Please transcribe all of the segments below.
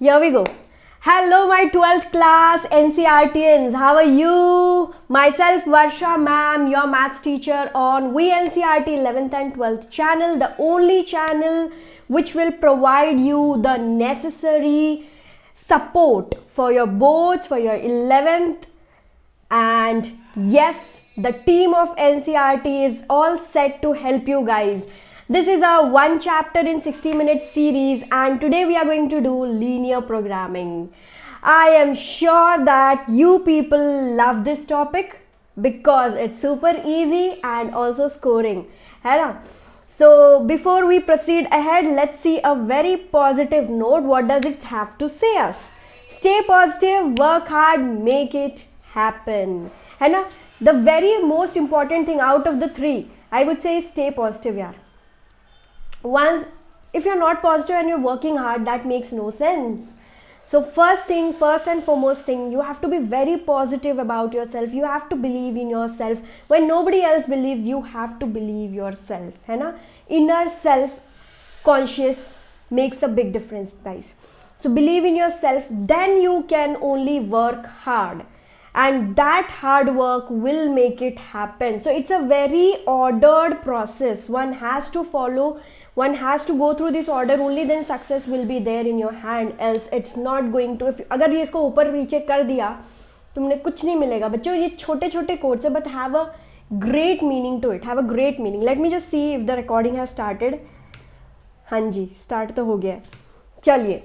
Here we go. Hello, my 12th class NCRTians. How are you? Myself, Varsha ma'am, your maths teacher on VNCRT 11th and 12th channel, the only channel which will provide you the necessary support for your boards, for your 11th. And yes, the team of NCRT is all set to help you guys. This is a one chapter in 60-minute series, and today we are going to do linear programming. I am sure that you people love this topic because it's super easy and also scoring. है ना? So before we proceed ahead, let's see a very positive note. What does it have to say us? Stay positive, work hard, make it happen. है ना? The very most important thing out of the three, I would say, is stay positive, yaar. Once, if you're not positive and you're working hard, that makes no sense. So first and foremost thing, you have to be very positive about yourself. You have to believe in yourself. When nobody else believes, you have to believe yourself, है ना? Inner self conscious makes a big difference, guys. So believe in yourself, then you can only work hard, and that hard work will make it happen. So it's a very ordered process. One has to follow, one has to go through this order, only then success will be there in your hand, else it's not going to. If अगर ये इसको ऊपर नीचे कर दिया, तुमने कुछ नहीं मिलेगा बच्चों. ये छोटे छोटे कोड्स है, but have a great meaning to it. Have a great meaning. Let me just see if the recording has started. हाँ जी, स्टार्ट तो हो गया है. चलिए,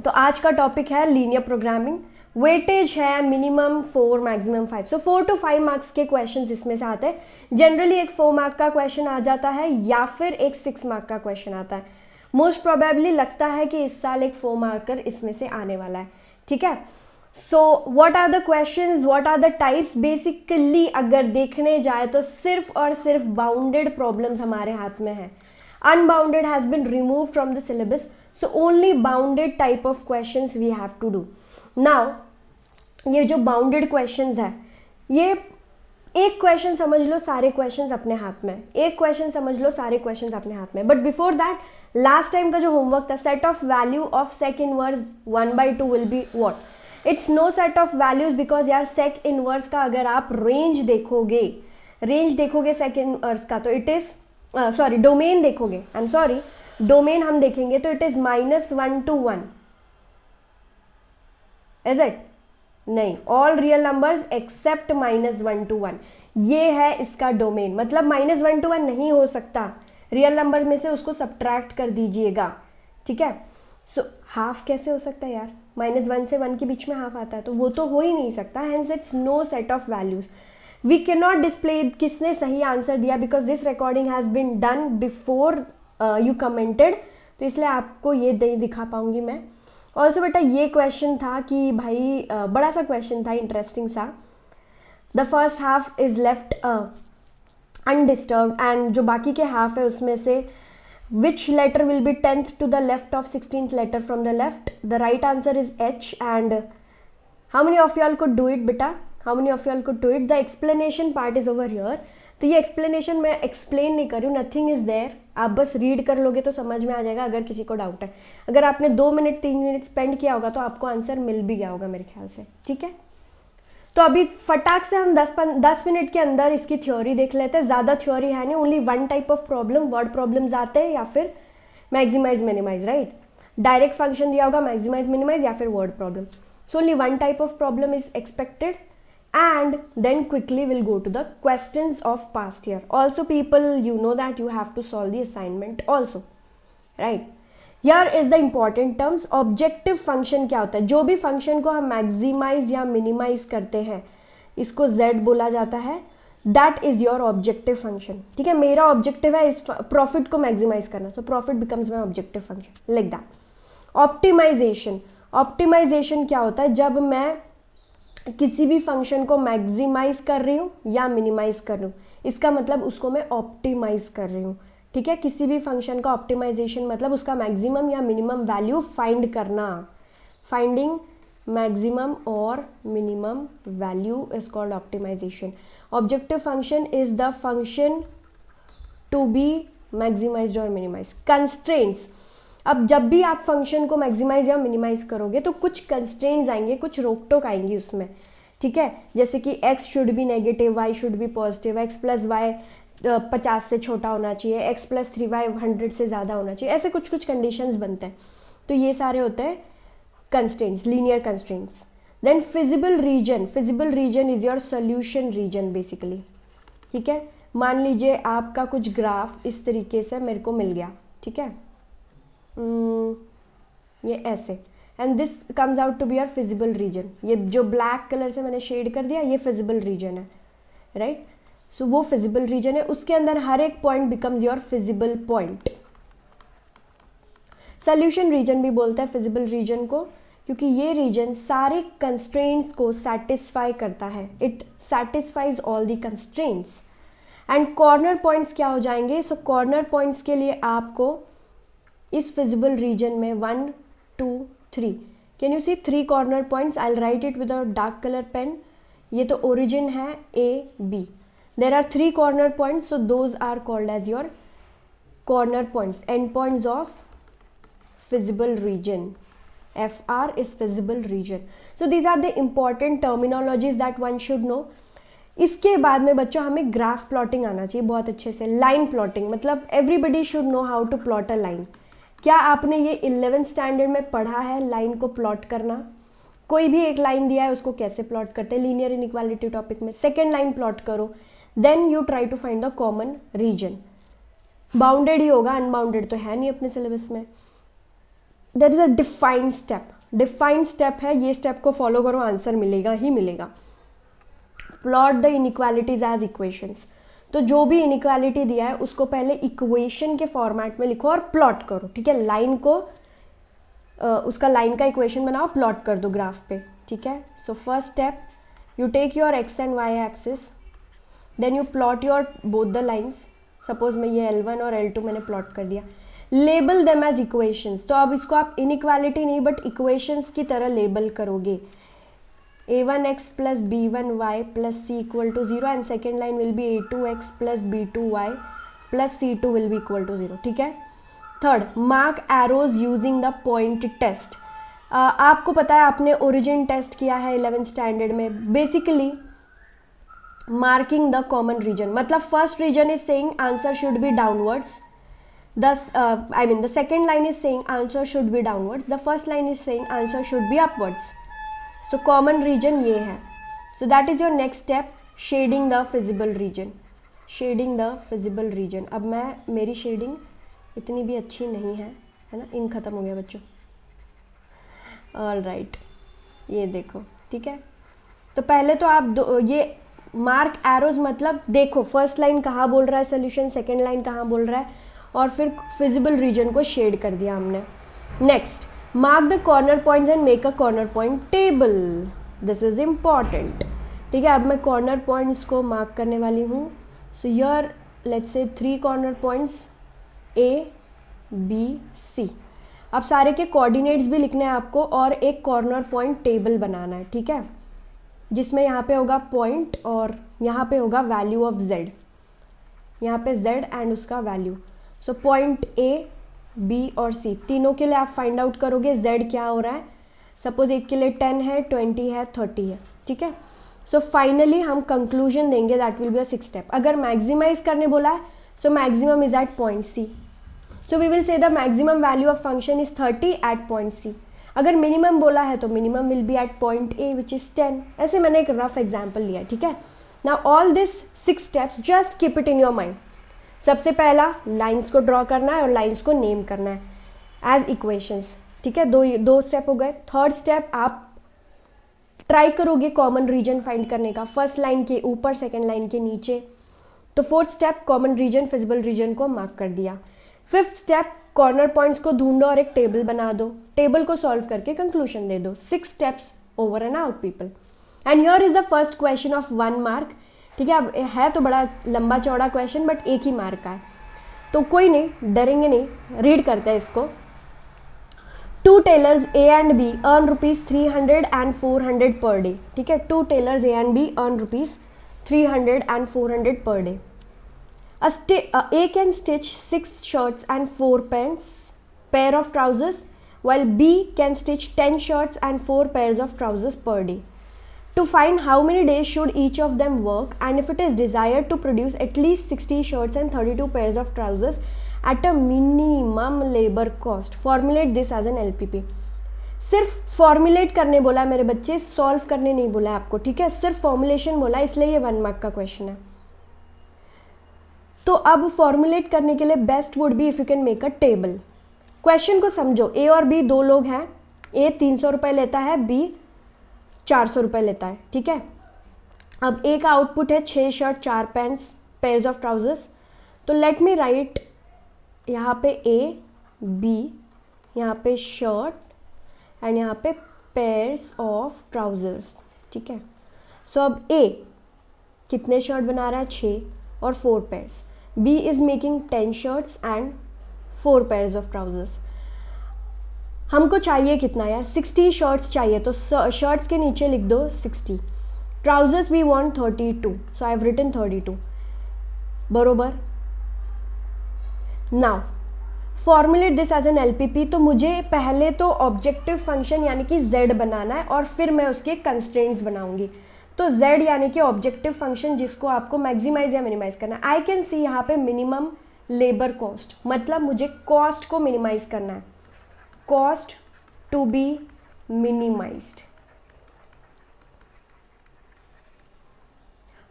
तो आज का टॉपिक है लीनियर प्रोग्रामिंग. वेटेज है minimum 4, maximum 5. So 4 to 5 marks के क्वेश्चंस इसमें से आते हैं. जनरली एक 4 मार्क का क्वेश्चन आ जाता है या फिर एक 6 मार्क का क्वेश्चन आता है. मोस्ट प्रोबेबली लगता है कि इस साल एक 4 मार्कर इसमें से आने वाला है. ठीक है. So what are the questions, what are the types? Basically अगर देखने जाए तो सिर्फ और सिर्फ बाउंडेड प्रॉब्लम्स हमारे हाथ में है. Unbounded has been removed from the syllabus. So only bounded type of questions we have to do. Now ये जो बाउंडेड क्वेश्चंस है, ये एक क्वेश्चन समझ लो सारे क्वेश्चंस अपने हाथ में, एक क्वेश्चन समझ लो सारे क्वेश्चंस अपने हाथ में. But before that, last time का जो होमवर्क था, set of value of sec inverse 1/2 will be what? It's no set of values, because यार सेक इनवर्स का अगर आप रेंज देखोगे सेक इनवर्स का, तो इट इज सॉरी डोमेन देखोगे, आई एम सॉरी, डोमेन हम देखेंगे तो it is -1 to 1. Is it? नहीं, all real numbers except -1 to 1. ये है इसका डोमेन. मतलब -1 to 1 नहीं हो सकता. रियल नंबर में से उसको सब्ट्रैक्ट कर दीजिएगा. ठीक है. सो हाफ कैसे हो सकता है यार? -1 से 1 के बीच में हाफ आता है, तो वो तो हो ही नहीं सकता. Hence it's no set of values. We can not display किसने सही आंसर दिया, because this recording has been done before you commented. तो इसलिए आपको ये नहीं दिखा पाऊंगी मैं. ऑल्सो बेटा ये क्वेश्चन था कि भाई बड़ा सा क्वेश्चन था, इंटरेस्टिंग सा. The first half is left undisturbed, and जो बाकी के हाफ है उसमें से which letter will be 10th to the left of 16th letter from the left? The right answer is H. And how many of y'all could do it beta? How many of y'all could do it? The explanation part is over here. तो ये explanation मैं explain नहीं कर रही हूँ, nothing is there. आप बस read कर लोगे तो समझ में आ जाएगा. अगर किसी को डाउट है, अगर आपने 2 मिनट 3 मिनट स्पेंड किया होगा तो आपको आंसर मिल भी गया होगा मेरे ख्याल से. ठीक है. तो अभी फटाक से हम 10 मिनट के अंदर इसकी थ्योरी देख लेते हैं. ज़्यादा थ्योरी है नहीं, only one type of problem, word problems आते हैं या फिर maximize minimize, right? Direct function दिया होगा, मैक्सिमाइज मिनिमाइज या फिर word problem. So only one type of problem is expected. And then quickly we'll go to the questions of past year. Also people, you know that you have to solve the assignment also, right? Here is the important terms. Objective function क्या होता है? जो भी function को हम maximize या minimize करते हैं, इसको z बोला जाता है. That is your objective function. ठीक है. मेरा objective है इस profit को maximize करना, so profit becomes my objective function, like that. Optimization क्या होता है? जब मैं किसी भी फंक्शन को मैक्सिमाइज कर रही हूँ या मिनिमाइज कर रही हूँ, इसका मतलब उसको मैं ऑप्टिमाइज कर रही हूँ. ठीक है. किसी भी फंक्शन का ऑप्टिमाइजेशन मतलब उसका मैक्सिमम या मिनिमम वैल्यू फाइंड करना. फाइंडिंग मैक्सिमम और minimum value is called optimization. Objective function is the function to be maximized और मिनिमाइज्ड. कंस्ट्रेंट्स, अब जब भी आप फंक्शन को मैक्सिमाइज या मिनिमाइज करोगे तो कुछ कंस्ट्रेंट्स आएंगे, कुछ रोक टोक आएंगी उसमें, ठीक है। जैसे कि x should be negative, y should be positive, x plus y 50 से छोटा होना चाहिए, x प्लस 3y 100 से ज़्यादा होना चाहिए, ऐसे कुछ कुछ कंडीशंस बनते हैं। तो ये सारे होते हैं constraints, linear constraints. Then feasible region is your solution region basically, ठीक है। मान लीजिए आपका कुछ ग्राफ इस तरीके से मेरे को मिल गया, ठीक है, ये ऐसे, and this comes out to be your feasible region. ये जो ब्लैक कलर से मैंने शेड कर दिया ये फिजिबल रीजन है, राइट। सो वो फिजिबल रीजन है, उसके अंदर हर एक point becomes your feasible point. Solution region भी बोलते हैं फिजिबल रीजन को, क्योंकि ये रीजन सारे कंस्ट्रेंट्स को सेटिस्फाई करता है, it satisfies all the constraints. And corner points क्या हो जाएंगे? सो कॉर्नर पॉइंट्स के लिए आपको इस फिजिबल रीजन में 1 2 3, can you see 3 corner points? I will write it with a dark colour pen. ये तो ओरिजिन है A B, there are 3 corner points, so those are called as your corner points, and points of feasible region. FR is visible region. So these are the important terminologies that one should know. इसके बाद में बच्चों हमें graph plotting आना चाहिए बहुत अच्छे से। लाइन प्लॉटिंग मतलब everybody should know how to plot a line. क्या आपने ये 11th स्टैंडर्ड में पढ़ा है लाइन को प्लॉट करना? कोई भी एक लाइन दिया है उसको कैसे प्लॉट करते हैं? लीनियर इनइक्वालिटी टॉपिक में सेकेंड लाइन प्लॉट करो, then you try to find the common region. Bounded ही होगा, अनबाउंडेड तो है नहीं अपने सिलेबस में। There is a defined step, defined step है, ये स्टेप को फॉलो करो आंसर मिलेगा ही मिलेगा। Plot the inequalities as equations. तो जो भी इनइक्वालिटी दिया है उसको पहले इक्वेशन के फॉर्मेट में लिखो और प्लॉट करो, ठीक है। लाइन को उसका लाइन का इक्वेशन बनाओ, प्लॉट कर दो ग्राफ पे, ठीक है। So first step, you take your x and y axis, then you plot your both the lines. Suppose मैं ये L1 और L2 मैंने प्लॉट कर दिया, लेबल देम एज इक्वेशंस। तो अब इसको आप इनइक्वालिटी नहीं बट इक्वेशंस की तरह लेबल करोगे। a1x plus b1y plus c equal to 0 and second line will be a2x plus b2y plus c2 will be equal to 0, ठीक है। Third, mark arrows using the point test. आपको पता है आपने origin test किया है 11th standard में। Basically marking the common region, मतलब first region is saying answer should be downwards, the second line is saying answer should be downwards, the first line is saying answer should be upwards. So common region ये है. So that is your next step, shading the visible region. Shading the visible region. अब मेरी shading इतनी भी अच्छी नहीं है, है ना, इंक खत्म हो गया बच्चों. ऑल राइट, ये देखो, ठीक है. तो पहले तो आप ये मार्क एरोज मतलब देखो फर्स्ट लाइन कहाँ बोल रहा है सोल्यूशन, सेकेंड लाइन कहाँ बोल रहा है, और फिर फिजिबल रीजन को शेड कर दिया हमने. Next, mark the corner points and make a corner point table. This is important. ठीक है, अब मैं कॉर्नर पॉइंट्स को मार्क करने वाली हूँ. So here let's say 3 corner points A B C. अब सारे के कोऑर्डिनेट्स भी लिखने हैं आपको और एक कॉर्नर पॉइंट टेबल बनाना है, ठीक है, जिसमें यहाँ पे होगा पॉइंट और यहाँ पे होगा वैल्यू ऑफ Z. यहाँ पे Z एंड उसका value. So point A B और C तीनों के लिए आप फाइंड आउट करोगे Z क्या हो रहा है. सपोज एक के लिए 10 है, 20 है, 30 है, ठीक है. सो फाइनली हम कंक्लूजन देंगे, that will be a 6 step. अगर मैक्सिमाइज करने बोला है so maximum is at point C. So we will say the maximum value of function is 30 at point C. अगर मिनिमम बोला है तो minimum will be at point A which is 10. ऐसे मैंने एक रफ एग्जाम्पल लिया है, ठीक है. Now all this 6 steps just keep it in your mind. सबसे पहला लाइंस को ड्रॉ करना है और लाइंस को नेम करना है एज इक्वेशंस, ठीक है. दो स्टेप हो गए. थर्ड स्टेप आप ट्राई करोगे कॉमन रीजन फाइंड करने का, फर्स्ट लाइन के ऊपर सेकेंड लाइन के नीचे. तो fourth step common region feasible region को मार्क कर दिया. फिफ्थ स्टेप कॉर्नर पॉइंट्स को ढूंढो और एक टेबल बना दो, टेबल को सॉल्व करके कंक्लूजन दे दो. 6 steps over and out people. And here is the first question of 1 mark. ठीक है, अब है तो बड़ा लंबा चौड़ा क्वेश्चन बट एक ही मार्क का है, तो कोई नहीं, डरेंगे नहीं, रीड करते हैं इसको. 2 tailors A and B earn ₹300 and 400 per day. ठीक है, 2 tailors A and B earn ₹300 and 400 per day. A can stitch 6 shirts and 4 pair of trousers, while B can stitch 10 shirts and 4 pairs of trousers per day. To find how many days should each of them work, and if it is desired to produce at least 60 shirts and 32 pairs of trousers at a minimum labor cost, formulate this as an LPP. सिर्फ formulate करने बोला है मेरे बच्चे, solve करने नहीं बोला है आपको, ठीक है, सिर्फ फॉर्मुलेशन बोला है, इसलिए ये 1 मार्क का क्वेश्चन है. तो अब फॉर्मुलेट करने के लिए best would be if you can make a table. Question को समझो, ए और बी दो लोग हैं, ए 300 रुपये लेता है, बी 400 रुपये लेता है, ठीक है. अब ए का आउटपुट है 6 shirt 4 pants pairs of trousers. तो लेट मी राइट यहाँ पे ए, बी, यहाँ पे शर्ट एंड यहाँ पे पेयर्स ऑफ ट्राउजर्स, ठीक है. सो अब ए कितने शर्ट बना रहा है, 6 और 4 pairs. B is making 10 shirts and 4 pairs of trousers. हमको चाहिए कितना यार, 60 शर्ट्स चाहिए, तो शर्ट्स के नीचे लिख दो 60. Trousers we want 32, so I have written 32, बरोबर. Now formulate this as an LPP. तो मुझे पहले तो ऑब्जेक्टिव फंक्शन यानी कि z बनाना है और फिर मैं उसके कंस्ट्रेंट्स बनाऊंगी. तो z यानी कि ऑब्जेक्टिव फंक्शन जिसको आपको मैक्सिमाइज या मिनिमाइज करना है. आई कैन सी यहाँ पे मिनिमम लेबर कॉस्ट, मतलब मुझे कॉस्ट को मिनिमाइज करना है, cost to be minimized,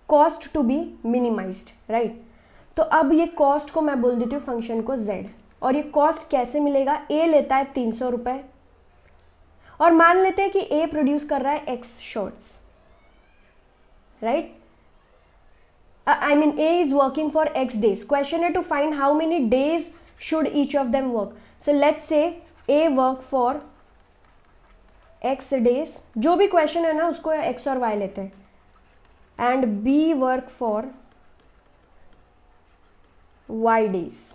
cost to be minimized, right. तो अब ये कॉस्ट को मैं बोल देती हूँ फंक्शन को z. और ये कॉस्ट कैसे मिलेगा, ए लेता है 300 रुपये और मान लेते हैं कि ए प्रोड्यूस कर रहा है x shirts, right. I mean A is working for x days. Question है to find how many days should each of them work. So let's say A work for x days, जो भी question है ना उसको x और y लेते हैं, and B work for y days.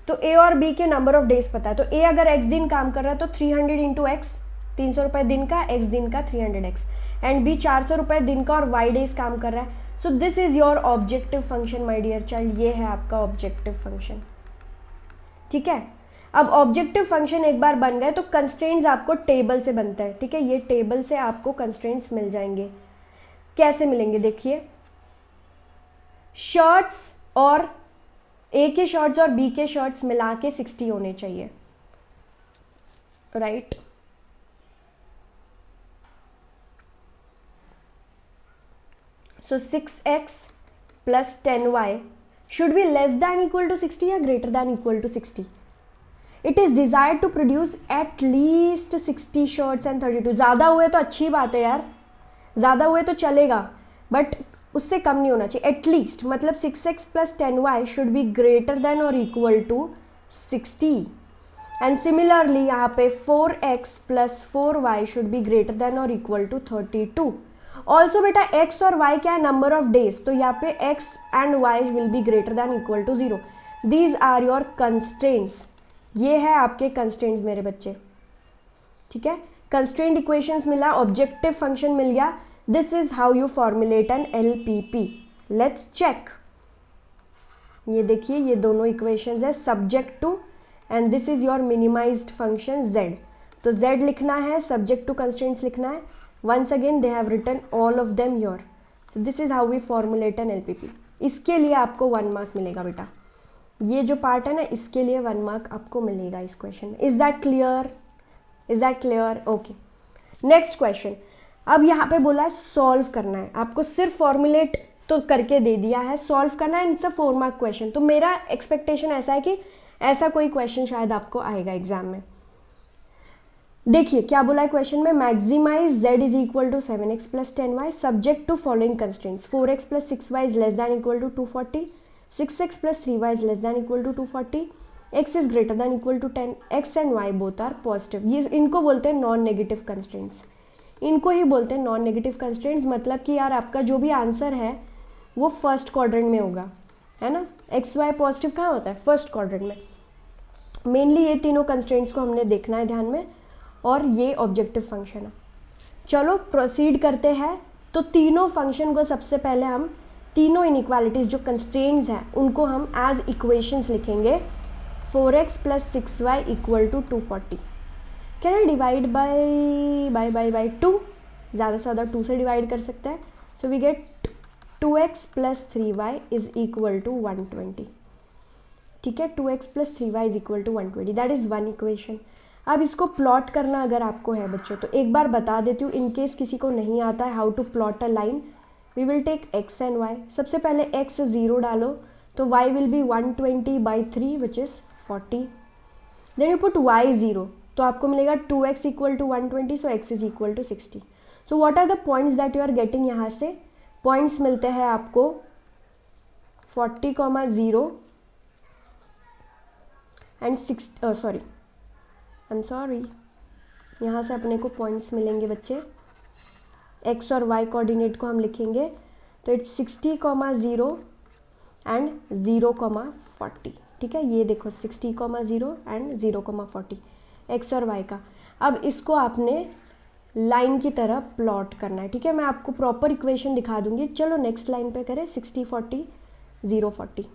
तो ए और बी के नंबर ऑफ डेज पता है. तो ए अगर x दिन काम कर रहा है तो 300 इंटू एक्स, 300 रुपये दिन का, x दिन का 300x, एंड बी 400 रुपये दिन का और y डेज काम कर रहा है. So this is your objective function my dear child, ये है आपका ऑब्जेक्टिव फंक्शन, ठीक है. अब ऑब्जेक्टिव फंक्शन एक बार बन गए तो कंस्ट्रेंट्स आपको टेबल से बनता है, ठीक है. ये टेबल से आपको कंस्ट्रेंट्स मिल जाएंगे. कैसे मिलेंगे देखिए, शर्ट्स और ए के शर्ट्स और बी के शर्ट्स मिला के 60 होने चाहिए, right. So 6x plus 10y should be less than equal to 60 या greater than equal to 60. It is desired to produce at least 60 shirts and 32. ज़्यादा हुए तो अच्छी बात है यार, ज़्यादा हुए तो चलेगा, बट उससे कम नहीं होना चाहिए. एटलीस्ट मतलब 6x plus 10y should be greater than और इक्वल टू 60. एंड सिमिलरली यहाँ पे 4x plus 4y should be greater than और इक्वल टू 32. ऑल्सो बेटा x और y क्या है, नंबर ऑफ डेज, तो यहाँ पे x and y will be greater than equal to 0. These are your constraints. ये है आपके कंस्ट्रेंट्स मेरे बच्चे, ठीक है. कंस्ट्रेंट इक्वेशंस मिला, ऑब्जेक्टिव फंक्शन मिल गया. This is how you formulate an LPP. Let's check. ये देखिए ये दोनों इक्वेशंस है subject to, and this is your minimized function z. तो z लिखना है, सब्जेक्ट टू कंस्ट्रेंट्स लिखना है. Once again they have written all of them your. So this is how we formulate an LPP. इसके लिए आपको 1 mark मिलेगा बेटा. ये जो पार्ट है ना इसके लिए 1 मार्क आपको मिलेगा इस क्वेश्चन में. Is that clear, is that clear, okay. Next question. अब यहाँ पे बोला है सॉल्व करना है आपको, सिर्फ फॉर्मुलेट तो करके दे दिया है, सॉल्व करना है. It's a 4 mark question. तो मेरा एक्सपेक्टेशन ऐसा है कि ऐसा कोई क्वेश्चन शायद आपको आएगा एग्जाम में. देखिए क्या बोला है क्वेश्चन में, maximize z is equal to 7x plus 10y subject to following constraints. 4x plus 6y is less than equal to 240, 6x plus 3y is less than equal to 240, x is greater than equal to 10, x and y both are positive. ये इनको बोलते हैं non negative constraints, इनको ही बोलते हैं non negative constraints. मतलब कि यार आपका जो भी आंसर है वो फर्स्ट क्वाड्रेंट में होगा, है ना. एक्स वाई पॉजिटिव कहाँ होता है, फर्स्ट क्वाड्रेंट में. मेनली ये तीनों कंस्ट्रेंट्स को हमने देखना है ध्यान में, और ये ऑब्जेक्टिव फंक्शन है. चलो प्रोसीड करते हैं. तो तीनों फंक्शन को सबसे पहले हम तीनों इनइक्वालिटीज़ जो कंस्ट्रेंट्स हैं उनको हम एज इक्वेशंस लिखेंगे 4x plus 6y equal to 240. Can I divide by 2, ज़्यादा से ज़्यादा 2 से डिवाइड कर सकते हैं. So we get 2x plus 3y is equal to 120. ठीक है, 2x plus 3y is equal to 120. That is one equation. अब इसको प्लॉट करना अगर आपको है बच्चों, तो एक बार बता देती हूँ इन केस किसी को नहीं आता है how to plot a line. We will take x and y. सबसे पहले x 0 डालो तो y will be 120/3 which is 40. Then you put y 0 तो आपको मिलेगा 2x equal to 120, so x is equal to 60. So what are the points that you are getting. यहाँ से points मिलते हैं आपको 40,0 and 6 sorry I am sorry, यहाँ से अपने को पॉइंट्स मिलेंगे बच्चे. x और y कोऑर्डिनेट को हम लिखेंगे तो इट्स 60,0 एंड 0,40. ठीक है, ये देखो 60,0 एंड 0,40 x और y का. अब इसको आपने लाइन की तरह प्लॉट करना है. ठीक है, मैं आपको प्रॉपर इक्वेशन दिखा दूंगी. चलो नेक्स्ट लाइन पे करें. 60 40 0 40.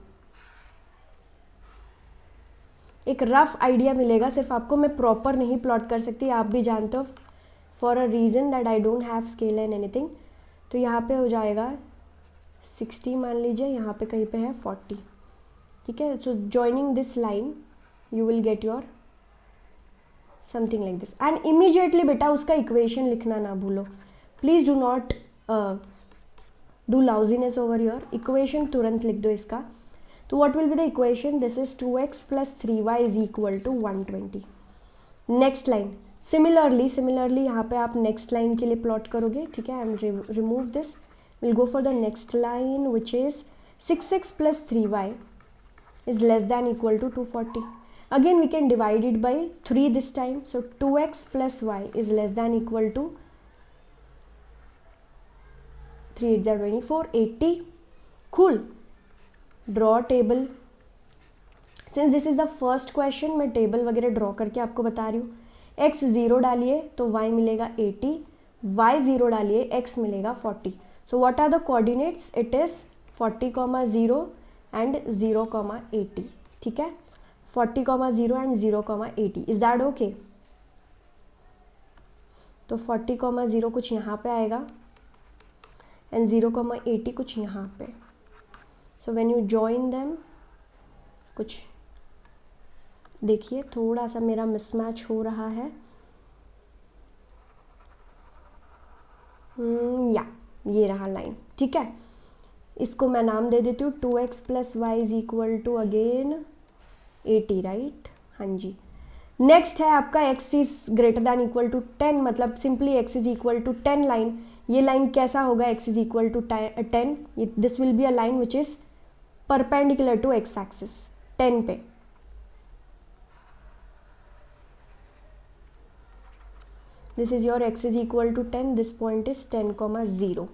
एक रफ आइडिया मिलेगा सिर्फ आपको. मैं प्रॉपर नहीं प्लॉट कर सकती, आप भी जानते हो, for a reason that I don't have scale and anything. तो यहाँ पे हो जाएगा 60 मान लीजिए, यहाँ पे कहीं पे है 40. ठीक है, so joining this line you will get your something like this. And immediately बेटा उसका इक्वेशन लिखना ना भूलो. Please do not do laziness over your equation. तुरंत लिख दो इसका. तो what will be the equation. This is 2x plus 3y is equal to 120. Next line similarly यहाँ पे आप नेक्स्ट लाइन के लिए प्लॉट करोगे. ठीक है, I am remove this. Will go for the next line which is 6x plus 3y is less than equal to 240. Again we can divide it by 3 this time. So 2x plus y is less than equal to 3 8 are 24 80. Cool. Draw table. Since this is the first question, मैं table वगैरह draw करके आपको बता रही हूँ. x 0 डालिए तो y मिलेगा 80, y 0 डालिए x मिलेगा 40. So what are the coordinates? It is 40,0 and 0,80. ठीक है, 40,0 and 0,80. Is that okay? तो 40,0 कुछ यहाँ पे आएगा and 0,80 कुछ यहाँ पे. So when you join them, कुछ देखिए थोड़ा सा मेरा मिसमैच हो रहा है. या ये रहा लाइन. ठीक है, इसको मैं नाम दे देती हूँ 2x plus y is equal to again 80. Right, हाँ जी. नेक्स्ट है आपका x is greater than equal to 10, मतलब simply x is equal to 10 line. ये लाइन कैसा होगा. x is equal to 10. This will be a line which is perpendicular to x axis 10 पे. This is your x is equal to 10. This point is 10,0.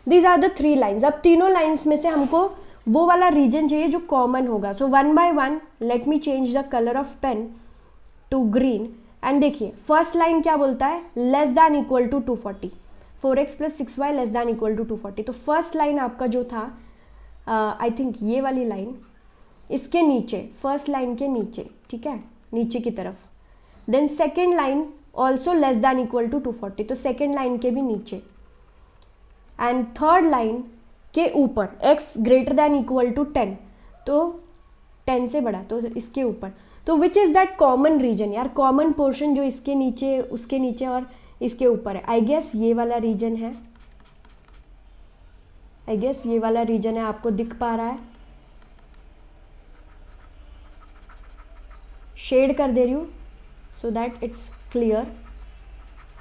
These are the 3 lines. अब तीनों lines में से हमको वो वाला रीजन चाहिए जो कॉमन होगा. So 1 by 1 let me change the colour of pen to green. And देखिए फर्स्ट लाइन क्या बोलता है. Less than equal to 240. 4x plus 6y less than equal to 240. तो फर्स्ट लाइन आपका जो था आई थिंक ये वाली लाइन, इसके नीचे, फर्स्ट लाइन के नीचे. ठीक है, नीचे की तरफ. Then second line also less than equal to 240, तो सेकेंड लाइन के भी नीचे. एंड थर्ड लाइन के ऊपर x greater than equal to 10, तो 10 से बड़ा, तो इसके ऊपर. तो which is that common region यार, कॉमन पोर्शन जो इसके नीचे, उसके नीचे और इसके ऊपर है. आई गेस ये वाला रीजन है. आई गेस ये वाला रीजन है. आपको दिख पा रहा है. शेड कर दे रही हूँ सो दैट इट्स क्लियर,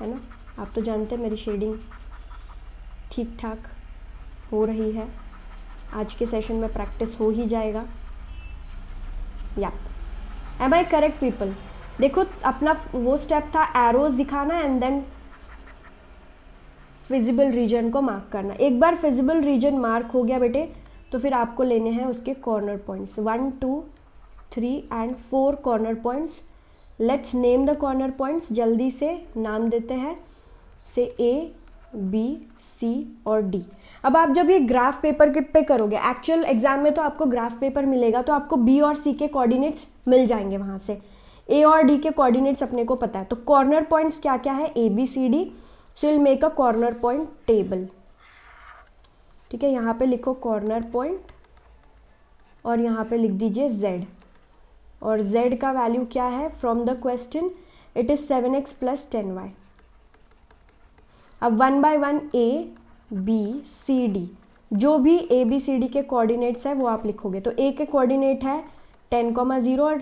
है ना. आप तो जानते हैं मेरी शेडिंग ठीक ठाक हो रही है. आज के सेशन में प्रैक्टिस हो ही जाएगा. या एम आई करेक्ट पीपल. देखो अपना वो स्टेप था एरोज दिखाना एंड देन फिजिबल रीजन को मार्क करना. एक बार फिजिबल रीजन मार्क हो गया बेटे तो फिर आपको लेने हैं उसके corner points. 1 2 3 and 4 corner points. Let's name the corner points. जल्दी से नाम देते हैं. से A बी, सी और डी। अब आप जब ये ग्राफ पेपर के पे करोगे, एक्चुअल एग्जाम में तो आपको ग्राफ पेपर मिलेगा, तो आपको बी और सी के कोऑर्डिनेट्स मिल जाएंगे वहाँ से। ए और डी के कोऑर्डिनेट्स अपने को पता है, तो कॉर्नर पॉइंट्स क्या क्या है, A B C D. So will make a corner point table. ठीक है, यहाँ पे लिखो कॉर्नर पॉइंट और यहाँ पे लिख दीजिए z, और z का वैल्यू क्या है from the question, it is 7x plus 10y। अब 1 by 1 A B C D, जो भी ए बी सी डी के कोऑर्डिनेट्स है वो आप लिखोगे। तो ए के कोऑर्डिनेट है 10,0 और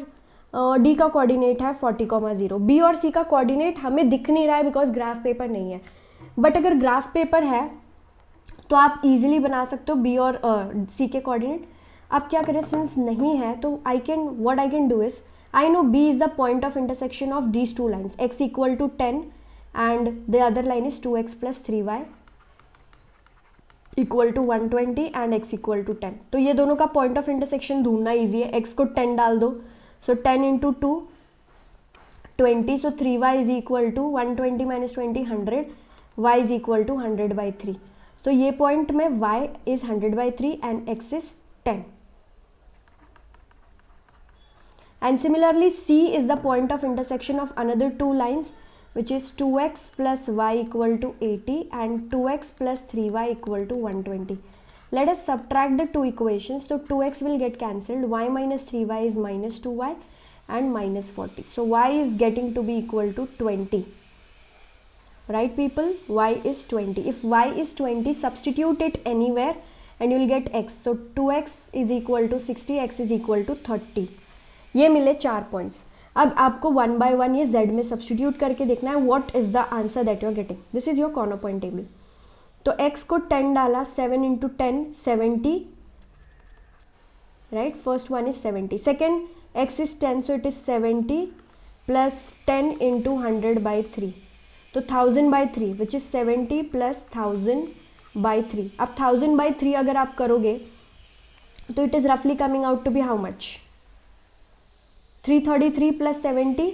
डी का कोऑर्डिनेट है 40,0। बी और सी का कोऑर्डिनेट हमें दिख नहीं रहा है बिकॉज ग्राफ पेपर नहीं है, बट अगर ग्राफ पेपर है तो आप इजीली बना सकते हो बी और सी के कोऑर्डिनेट। आप क्या करें, सिंस नहीं है तो I can do is, I know B is the point of intersection of these two lines, x equal to 10 and the other line is 2x plus 3y equal to 120 and x equal to 10। तो ये दोनों का point of intersection ढूंढना easy है। x को 10 डाल दो, so 10 into 2 20, so 3y is equal to 120 minus 20 100, y is equal to 100/3। तो ये पॉइंट में y इज 100/3 and x is 10। And similarly C is the point of intersection of another two lines, which is 2x plus y equal to 80 and 2x plus 3y equal to 120. Let us subtract the two equations. So 2x will get cancelled, y minus 3y is minus 2y and minus 40. So y is getting to be equal to 20. Right people, y is 20. If y is 20, substitute it anywhere and you will get x. So 2x is equal to 60, x is equal to 30. ये मिले 4 points. अब आपको 1 by 1 ये z में substitute करके देखना है what is the answer that you are getting. This is your corner point table. तो x को 10 डाला, 7 into 10 70, right, first one is 70, second x is 10 so it is 70 plus 10 into 100/3, तो 1000/3 which is 70 plus 1000/3। अब 1000/3 अगर आप करोगे तो it is रफली coming out to be how much, 333 plus 70,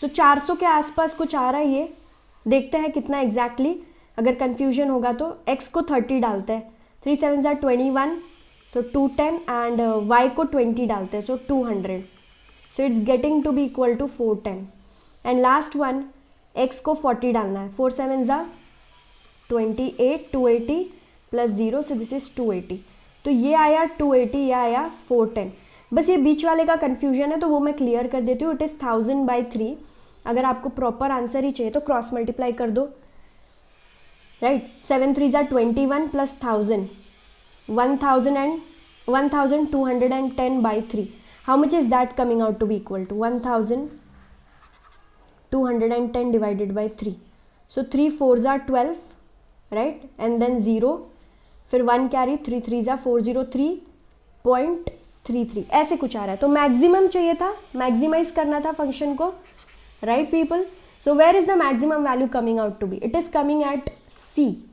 so 400 के आसपास कुछ आ रहा है। ये देखते हैं कितना एग्जैक्टली अगर कंफ्यूजन होगा तो x को 30 डालते हैं, 3 7 are 21, so 210 एंड y को 20 डालते हैं, so 200, so it's getting to be equal to 410 and last one x को 40 डालना है, 4 7 are 28, 280 plus 0, so this is 280। तो ये आया 280, ये आया 410। बस ये बीच वाले का कन्फ्यूजन है तो वो मैं क्लियर कर देती हूँ। It is 1000/3। अगर आपको प्रॉपर आंसर ही चाहिए तो क्रॉस मल्टीप्लाई कर दो, राइट। 7 3 are 21 प्लस 1000, 1210/3। How much is that coming out to be equal to 1210 divided by 3। So 3 4 are 12, right, and then 0, फिर 1 कैरी, 3 3 are 403.33, ऐसे कुछ आ रहा है। तो मैक्सिमम चाहिए था, मैक्सिमाइज करना था फंक्शन को, right people. So where is the maximum value coming out to be, it is coming at C.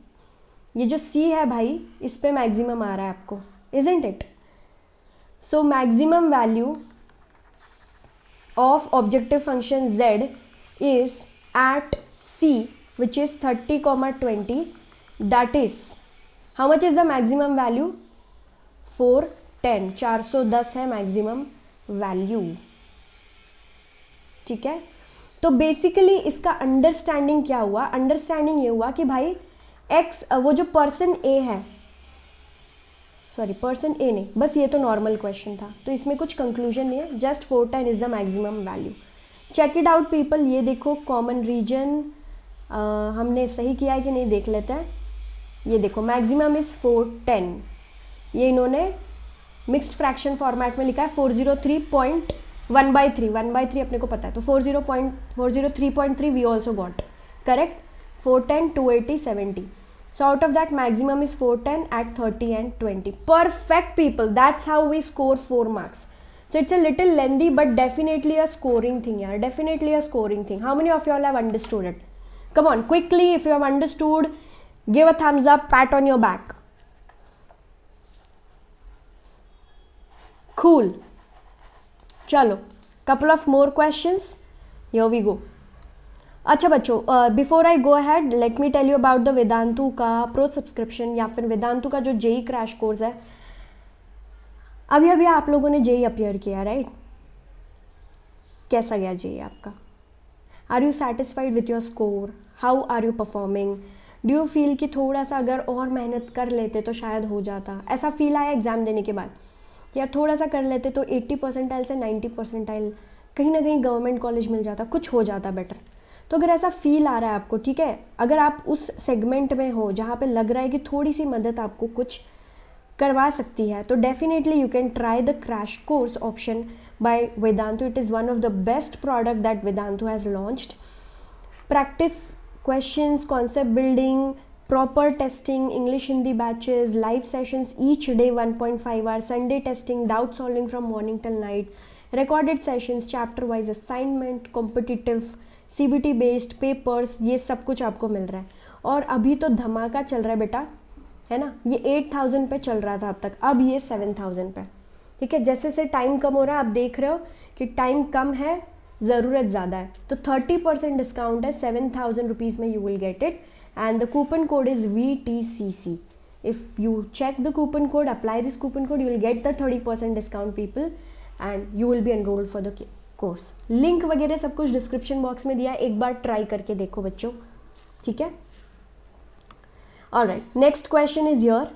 ये जो सी है भाई, इस पे मैक्सिमम आ रहा है आपको, isn't it. So maximum value of objective function z is at c which is 30,20, that is how much is the maximum value, 410, 410 है मैक्सिमम वैल्यू, ठीक है। तो बेसिकली इसका अंडरस्टैंडिंग क्या हुआ, अंडरस्टैंडिंग ये हुआ कि भाई x, वो जो पर्सन a है, सॉरी पर्सन a नहीं, बस ये तो नॉर्मल क्वेश्चन था तो इसमें कुछ कंक्लूजन नहीं है, just 410 is the maximum value. Check it out people. ये देखो कॉमन रीजन हमने सही किया है कि नहीं देख लेते हैं। ये देखो मैक्सिमम इज 410, ये इन्होंने मिक्स्ड फ्रैक्शन फॉर्मेट में लिखा है 403.1/3, 1/3 अपने को पता है, तो 403.3 we also got correct, 410 280 70। So out of that maximum is 410 at 30 and 20. Perfect people, that's how we score 4 marks. So it's a little lengthy but definitely a scoring thing, yeah, definitely a scoring thing. How many of you all have understood it? Come on, quickly, if you have understood, give a thumbs up, pat on your back. Cool. Chalo, couple of more questions. Here we go. अच्छा बच्चों, before I go ahead let me tell you about the Vedantu का pro subscription या फिर वेदांतु का जो JEE crash course है. अभी अभी आप लोगों ने जेई अपीयर किया, राइट? कैसा गया जेई आपका? Are you satisfied with your score? How are you performing? Do you feel कि थोड़ा सा अगर और मेहनत कर लेते तो शायद हो जाता? ऐसा फील आया एग्ज़ाम देने के बाद कि यार थोड़ा सा कर लेते तो 80 परसेंटाइल से 90 परसेंटाइल कहीं ना कहीं गवर्नमेंट कॉलेज मिल जाता, कुछ हो जाता बेटर? तो अगर ऐसा फील आ रहा है आपको, ठीक है, अगर आप उस सेगमेंट में हो जहाँ पे लग रहा है कि थोड़ी सी मदद आपको कुछ करवा सकती है, तो definitely you can try the crash course option by Vedantu. It is one of the best product that Vedantu has launched. Practice questions, concept building, proper testing, English Hindi batches, live sessions each day 1.5 hours, Sunday testing, doubt solving from morning till night, recorded sessions, chapter wise assignment, competitive CBT based papers, ये सब कुछ आपको मिल रहा है. और अभी तो धमाका चल रहा है बेटा, है ना? ये 8,000 पे चल रहा था अब तक, अब ये 7,000 पे. ठीक है, जैसे से टाइम कम हो रहा है आप देख रहे हो कि टाइम कम है, ज़रूरत ज़्यादा है, तो 30% डिस्काउंट है. 7,000 रुपीज़ में you will get it and the coupon code is VTCC. If you check the coupon code, apply this coupon code, you will get the 30% discount people and you will be enrolled for the course. Link वगैरह सब कुछ description box में दिया है, एक बार try करके देखो बच्चों. ठीक है, alright. Next question is your.